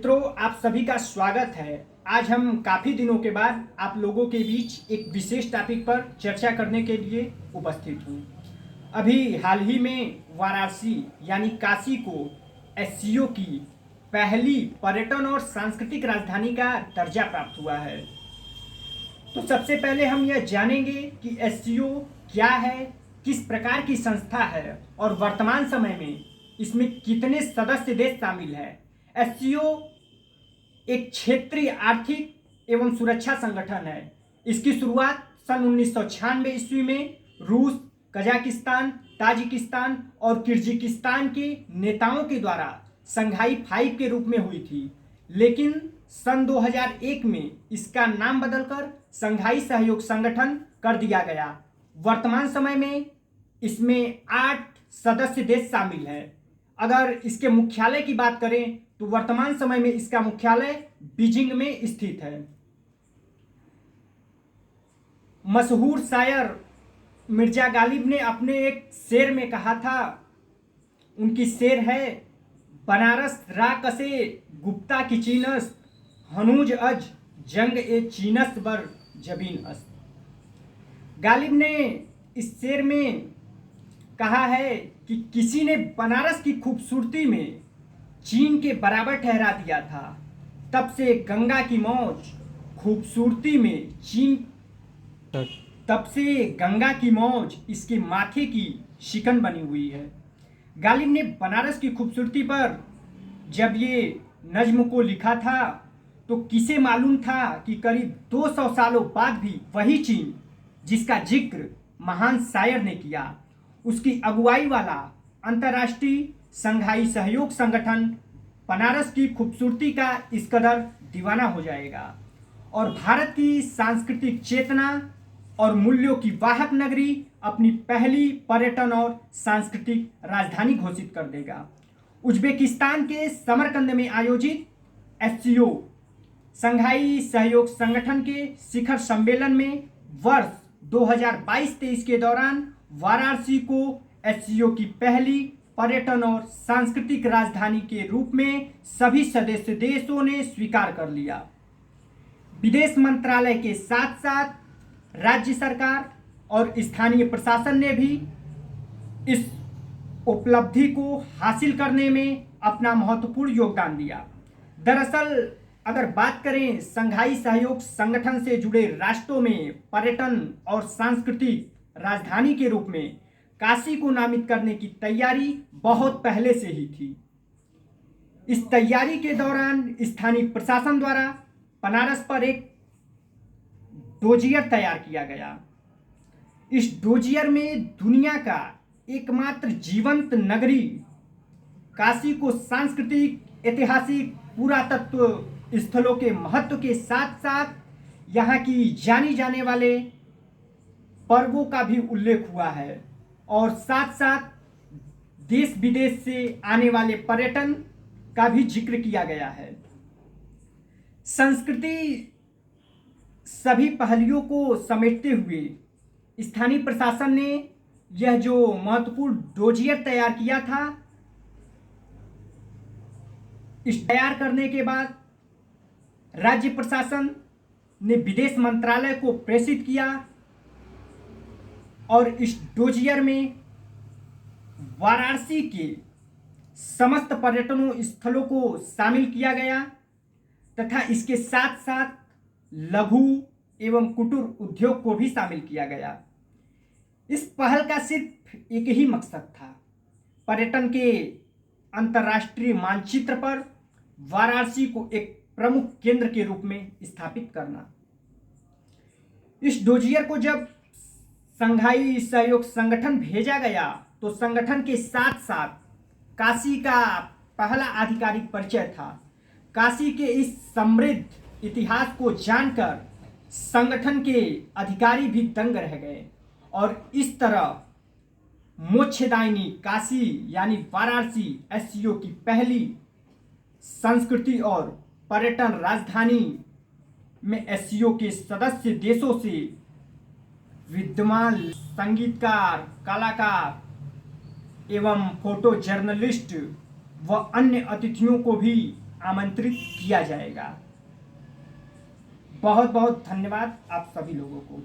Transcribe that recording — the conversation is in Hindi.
मित्रों, आप सभी का स्वागत है। आज हम काफ़ी दिनों के बाद आप लोगों के बीच एक विशेष टॉपिक पर चर्चा करने के लिए उपस्थित हूँ। अभी हाल ही में वाराणसी यानी काशी को एससीओ की पहली पर्यटन और सांस्कृतिक राजधानी का दर्जा प्राप्त हुआ है। तो सबसे पहले हम यह जानेंगे कि एससीओ क्या है, किस प्रकार की संस्था है और वर्तमान समय में इसमें कितने सदस्य देश शामिल हैं। एससीओ एक क्षेत्रीय आर्थिक एवं सुरक्षा संगठन है। इसकी शुरुआत सन 1996 ईस्वी में रूस, कजाकिस्तान, ताजिकिस्तान और किर्गिस्तान के नेताओं के द्वारा संघाई 5 के रूप में हुई थी, लेकिन सन 2001 में इसका नाम बदलकर संघाई सहयोग संगठन कर दिया गया। वर्तमान समय में इसमें 8 सदस्य देश शामिल हैं। अगर इसके मुख्यालय की बात करें तो वर्तमान समय में इसका मुख्यालय बीजिंग में स्थित है। मशहूर शायर मिर्जा गालिब ने अपने एक शेर में कहा था, उनकी शेर है, बनारस रा कसे गुप्ता की चीनस, हनूज अज जंग ए चीनस बर जबीन अस्त। गालिब ने इस शेर में कहा है कि किसी ने बनारस की खूबसूरती में चीन के बराबर ठहरा दिया था। तब से गंगा की मौज खूबसूरती में चीन तब से गंगा की मौज इसके माथे की शिकन बनी हुई है। गालिब ने बनारस की खूबसूरती पर जब ये नज्म को लिखा था तो किसे मालूम था कि करीब 200 सालों बाद भी वही चीन जिसका जिक्र महान शायर ने किया, उसकी अगुवाई वाला अंतर्राष्ट्रीय संघाई सहयोग संगठन बनारस की खूबसूरती का इस कदर दीवाना हो जाएगा और भारत की सांस्कृतिक चेतना और मूल्यों की वाहक नगरी अपनी पहली पर्यटन और सांस्कृतिक राजधानी घोषित कर देगा। उज्बेकिस्तान के समरकंद में आयोजित एससीओ संघाई सहयोग संगठन के शिखर सम्मेलन में वर्ष 2022-23 के दौरान वाराणसी को एससीओ की पहली पर्यटन और सांस्कृतिक राजधानी के रूप में सभी सदस्य देशों ने स्वीकार कर लिया। विदेश मंत्रालय के साथ साथ राज्य सरकार और स्थानीय प्रशासन ने भी इस उपलब्धि को हासिल करने में अपना महत्वपूर्ण योगदान दिया। दरअसल अगर बात करें संघाई सहयोग संगठन से जुड़े राष्ट्रों में पर्यटन और सांस्कृतिक राजधानी के रूप में काशी को नामित करने की तैयारी बहुत पहले से ही थी। इस तैयारी के दौरान स्थानीय प्रशासन द्वारा बनारस पर एक डोजियर तैयार किया गया। इस डोजियर में दुनिया का एकमात्र जीवंत नगरी काशी को सांस्कृतिक, ऐतिहासिक, पुरातत्व स्थलों के महत्व के साथ साथ यहाँ की जानी जाने वाले पर्वों का भी उल्लेख हुआ है और साथ साथ देश विदेश से आने वाले पर्यटन का भी जिक्र किया गया है। संस्कृति सभी पहलुओं को समेटते हुए स्थानीय प्रशासन ने यह जो महत्वपूर्ण डोजियर तैयार किया था, इस तैयार करने के बाद राज्य प्रशासन ने विदेश मंत्रालय को प्रेषित किया और इस डोजियर में वाराणसी के समस्त पर्यटनों स्थलों को शामिल किया गया तथा इसके साथ साथ लघु एवं कुटीर उद्योग को भी शामिल किया गया। इस पहल का सिर्फ एक ही मकसद था, पर्यटन के अंतर्राष्ट्रीय मानचित्र पर वाराणसी को एक प्रमुख केंद्र के रूप में स्थापित करना। इस डोजियर को जब संघाई सहयोग संगठन भेजा गया तो संगठन के साथ साथ काशी का पहला आधिकारिक परिचय था। काशी के इस समृद्ध इतिहास को जानकर संगठन के अधिकारी भी दंग रह गए और इस तरह मोक्षदायिनी काशी यानी वाराणसी एससीओ की पहली संस्कृति और पर्यटन राजधानी में एससीओ के सदस्य देशों से विद्यमान संगीतकार, कलाकार एवं फोटो जर्नलिस्ट व अन्य अतिथियों को भी आमंत्रित किया जाएगा। बहुत बहुत धन्यवाद आप सभी लोगों को।